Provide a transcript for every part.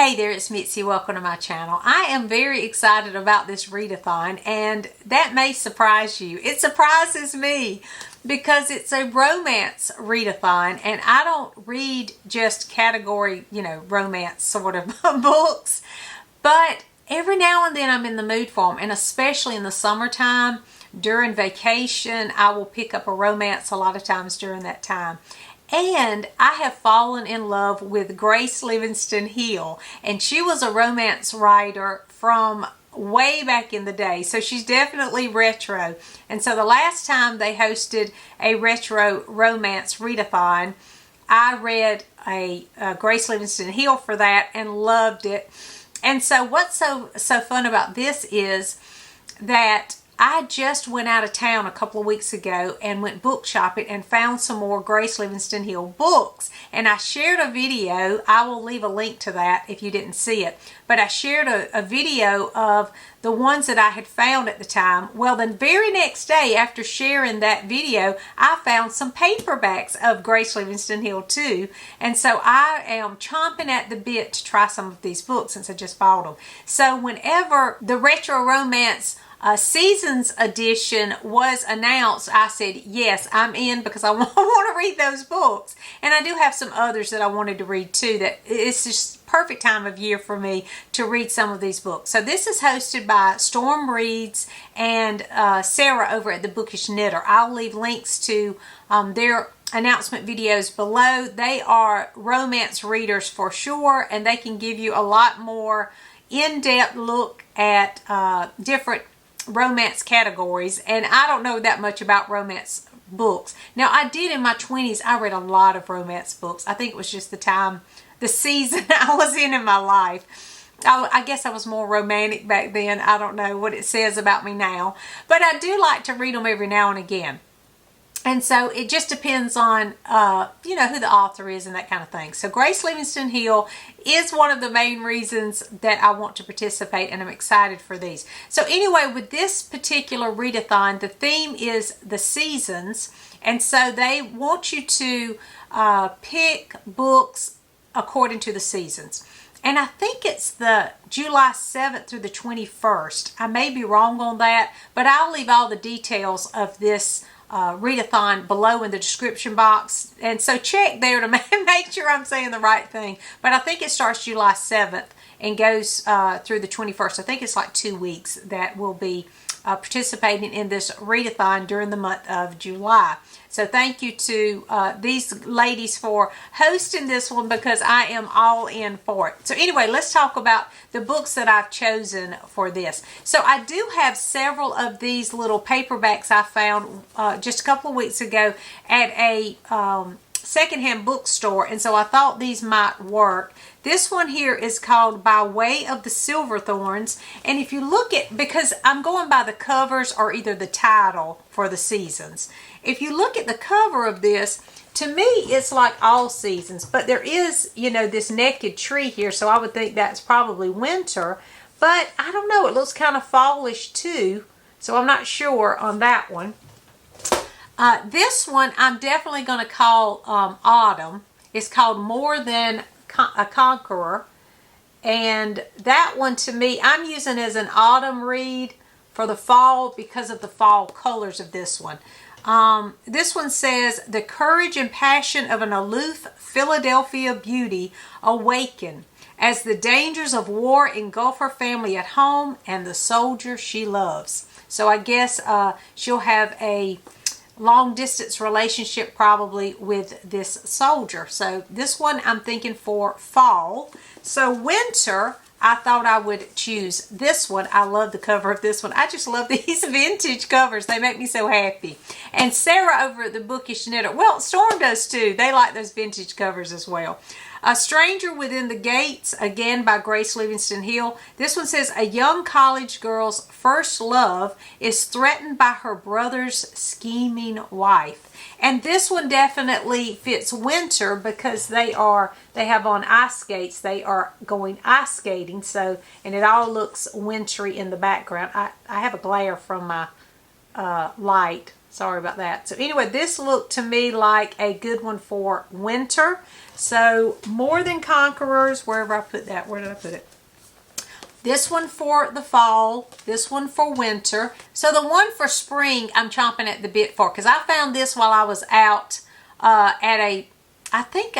Hey there, it's Mitzi. Welcome to my channel. I am very excited about this readathon, and that may surprise you. It surprises me because it's a romance readathon, and I don't read just category, romance sort of books, but every now and then I'm in the mood for them, and especially in the summertime, during vacation, I will pick up a romance a lot of times during that time. And I have fallen in love with Grace Livingston Hill, and she was a romance writer from way back in the day, so she's definitely retro. And so the last time they hosted a retro romance readathon, I read a Grace Livingston Hill for that and loved it. And so what's so fun about this is that I just went out of town a couple of weeks ago and went book shopping and found some more Grace Livingston Hill books. And I shared a video. I will leave a link to that if you didn't see it. But I shared a video of the ones that I had found at the time. Well, the very next day after sharing that video, I found some paperbacks of Grace Livingston Hill too. And so I am chomping at the bit to try some of these books since I just bought them. So whenever the retro romance Seasons edition was announced, I said, yes, I'm in, because I want to read those books. And I do have some others that I wanted to read too, that it's just perfect time of year for me to read some of these books. So this is hosted by Storm Reads and Sarah over at The Bookish Knitter. I'll leave links to their announcement videos below. They are romance readers for sure, and they can give you a lot more in-depth look at different romance categories. And I don't know that much about romance books. Now, I did in my 20s, I read a lot of romance books. I think it was just the season I was in my life. I guess I was more romantic back then. I don't know what it says about me now. But I do like to read them every now and again. And so it just depends on, who the author is and that kind of thing. So Grace Livingston Hill is one of the main reasons that I want to participate, and I'm excited for these. So anyway, with this particular readathon, the theme is the seasons. And so they want you to pick books according to the seasons. And I think it's the July 7th through the 21st. I may be wrong on that, but I'll leave all the details of this readathon below in the description box, and so check there to make sure I'm saying the right thing. But I think it starts July 7th and goes through the 21st. I think it's like 2 weeks that will be participating in this readathon during the month of July. So thank you to these ladies for hosting this one, because I am all in for it. So anyway, let's talk about the books that I've chosen for this. So I do have several of these little paperbacks I found just a couple of weeks ago at a secondhand bookstore, and so I thought these might work. This one here is called By Way of the Silverthorns, and if you look at, because I'm going by the covers or either the title for the seasons. If you look at the cover of this, to me it's like all seasons, but there is, this naked tree here, so I would think that's probably winter, but I don't know, it looks kind of fallish too, so I'm not sure on that one. This one I'm definitely going to call autumn. It's called More Than a Conqueror. And that one, to me, I'm using as an autumn read for the fall because of the fall colors of this one. This one says, the courage and passion of an aloof Philadelphia beauty awaken as the dangers of war engulf her family at home and the soldier she loves. So I guess she'll have a long distance relationship probably with this soldier. So this one I'm thinking for fall. So winter, I thought I would choose this one. I love the cover of this one. I just love these vintage covers. They make me so happy. And Sarah over at The Bookish Knitter, well, Storm does too. They like those vintage covers as well. A Stranger Within the Gates, again by Grace Livingston Hill. This one says, a young college girl's first love is threatened by her brother's scheming wife. And this one definitely fits winter because they have on ice skates. They are going ice skating, so, and it all looks wintry in the background. I have a glare from my light Sorry about that. So anyway, this looked to me like a good one for winter. So More Than Conquerors, wherever I put that, where did I put it? This one for the fall, this one for winter. So the one for spring, I'm chomping at the bit for, because I found this while I was out at a, I think,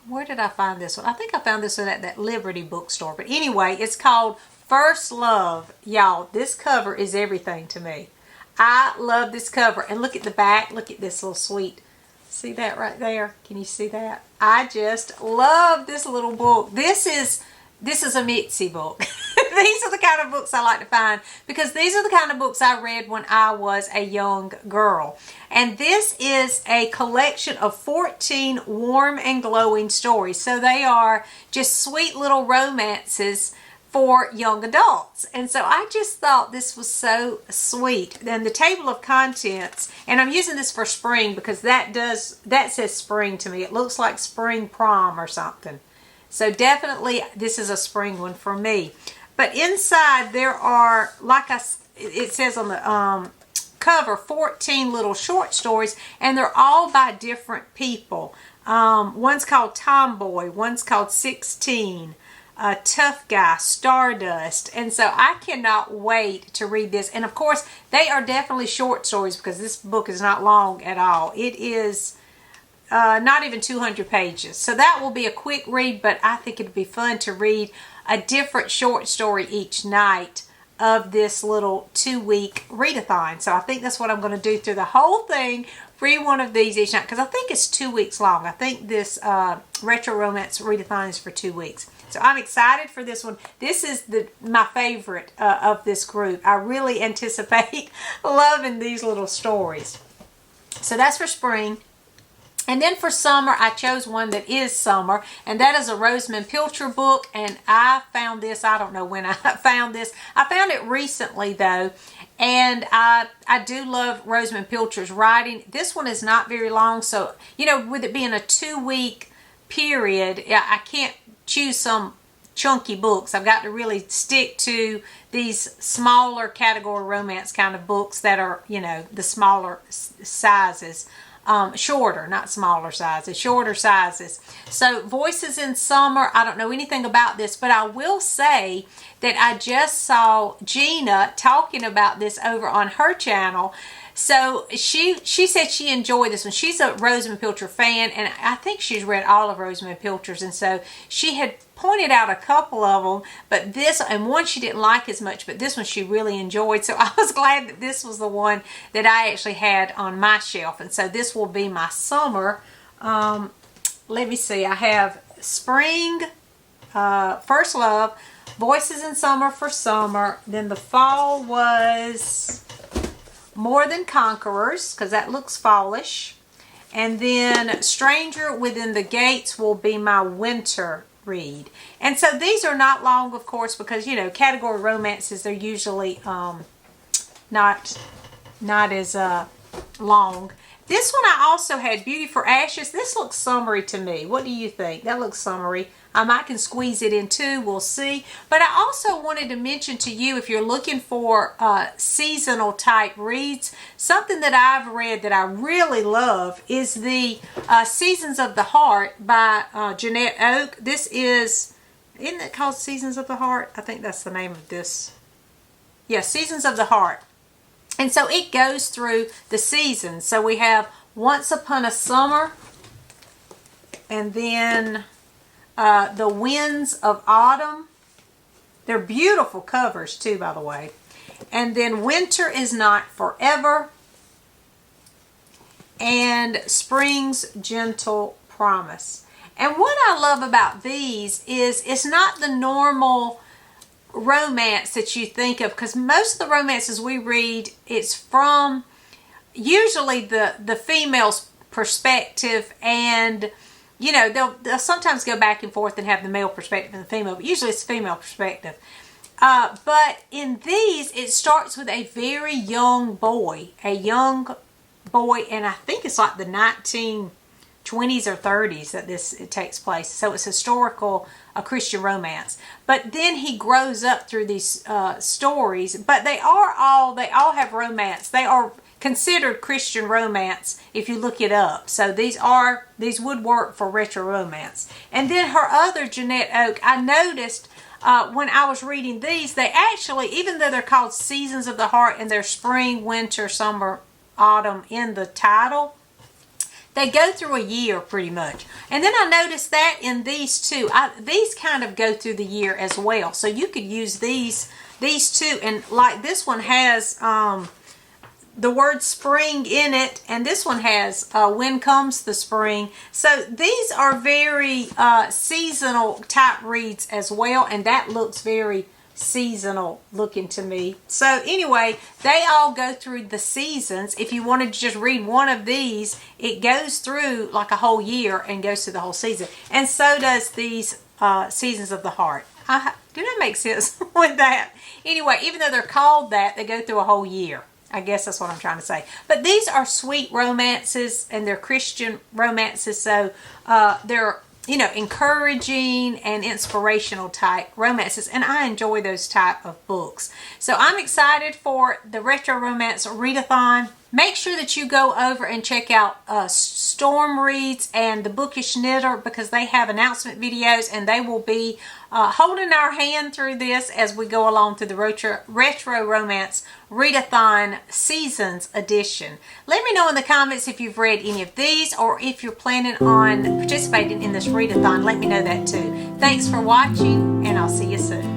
where did I find this one? I think I found this one at that Liberty bookstore. But anyway, it's called First Love. Y'all, this cover is everything to me. I love this cover. And look at the back. Look at this little sweet. See that right there? Can you see that? I just love this little book. This is a Mitzi book. These are the kind of books I like to find, because these are the kind of books I read when I was a young girl. And this is a collection of 14 warm and glowing stories. So they are just sweet little romances for young adults. And so I just thought this was so sweet. Then the table of contents, and I'm using this for spring because that says spring to me. It looks like spring prom or something. So definitely this is a spring one for me. But inside there are, like it says on the cover, 14 little short stories, and they're all by different people. One's called Tomboy, one's called 16, Tough Guy, Stardust. And so I cannot wait to read this. And of course, they are definitely short stories because this book is not long at all. It is not even 200 pages. So that will be a quick read, but I think it'd be fun to read a different short story each night of this little 2-week readathon. So I think that's what I'm going to do through the whole thing. Read one of these each night because I think it's 2 weeks long. I think this retro romance readathon is for 2 weeks. So I'm excited for this one. This is my favorite of this group. I really anticipate loving these little stories. So that's for spring. And then for summer, I chose one that is summer, and that is a Rosamund Pilcher book. And I found this, I don't know when I found this. I found it recently though, and I do love Rosamund Pilcher's writing. This one is not very long, so with it being a 2-week period, I can't choose some chunky books. I've got to really stick to these smaller category romance kind of books that are, the smaller sizes. Shorter, not smaller sizes, shorter sizes. So Voices in Summer, I don't know anything about this, but I will say that I just saw Gina talking about this over on her channel. So she said she enjoyed this one. She's a Rosamund Pilcher fan, and I think she's read all of Rosamund Pilcher's, and so she had pointed out a couple of them, but this, and one she didn't like as much, but this one she really enjoyed. So I was glad that this was the one that I actually had on my shelf, and so this will be my summer. Let me see, I have spring, First Love, Voices in Summer for summer, then the fall was More Than Conquerors, because that looks fallish, and then Stranger Within the Gates will be my winter read. And so these are not long, of course, because category romances, they're usually not as long. This one I also had, Beauty for Ashes. This looks summery to me. What do you think? That looks summery. I can squeeze it in too. We'll see. But I also wanted to mention to you, if you're looking for seasonal type reads, something that I've read that I really love is the Seasons of the Heart by Jeanette Oak. This isn't it called Seasons of the Heart? I think that's the name of this. Yeah, Seasons of the Heart. And so it goes through the seasons. So we have Once Upon a Summer, and then The Winds of Autumn. They're beautiful covers too, by the way. And then Winter Is Not Forever, and Spring's Gentle Promise. And what I love about these is it's not the normal romance that you think of, because most of the romances we read, it's from usually the female's perspective, and they'll sometimes go back and forth and have the male perspective and the female, but usually it's female perspective. But in these, it starts with a very young boy, and I think it's like the 1920s or 30s that it takes place. So it's historical, a Christian romance. But then he grows up through these stories, but they all have romance. They are considered Christian romance if you look it up. So these would work for retro romance. And then her other Jeanette Oak, I noticed when I was reading these, they actually, even though they're called Seasons of the Heart and they're spring, winter, summer, autumn in the title, they go through a year pretty much. And then I noticed that in these too. These kind of go through the year as well. So you could use these two. And like this one has the word spring in it. And this one has when comes the spring. So these are very seasonal type reads as well. And that looks very seasonal looking to me. So anyway, they all go through the seasons. If you wanted to just read one of these, it goes through like a whole year and goes through the whole season. And so does these Seasons of the Heart. Do that make sense with that? Anyway, even though they're called that, they go through a whole year. I guess that's what I'm trying to say. But these are sweet romances, and they're Christian romances, so they're encouraging and inspirational type romances, and I enjoy those type of books. So I'm excited for the Retro Romance Readathon. Make sure that you go over and check out Storm Reads and the Bookish Knitter, because they have announcement videos, and they will be holding our hand through this as we go along through the Retro Romance Readathon Seasons Edition. Let me know in the comments if you've read any of these, or if you're planning on participating in this readathon. Let me know that too. Thanks for watching, and I'll see you soon.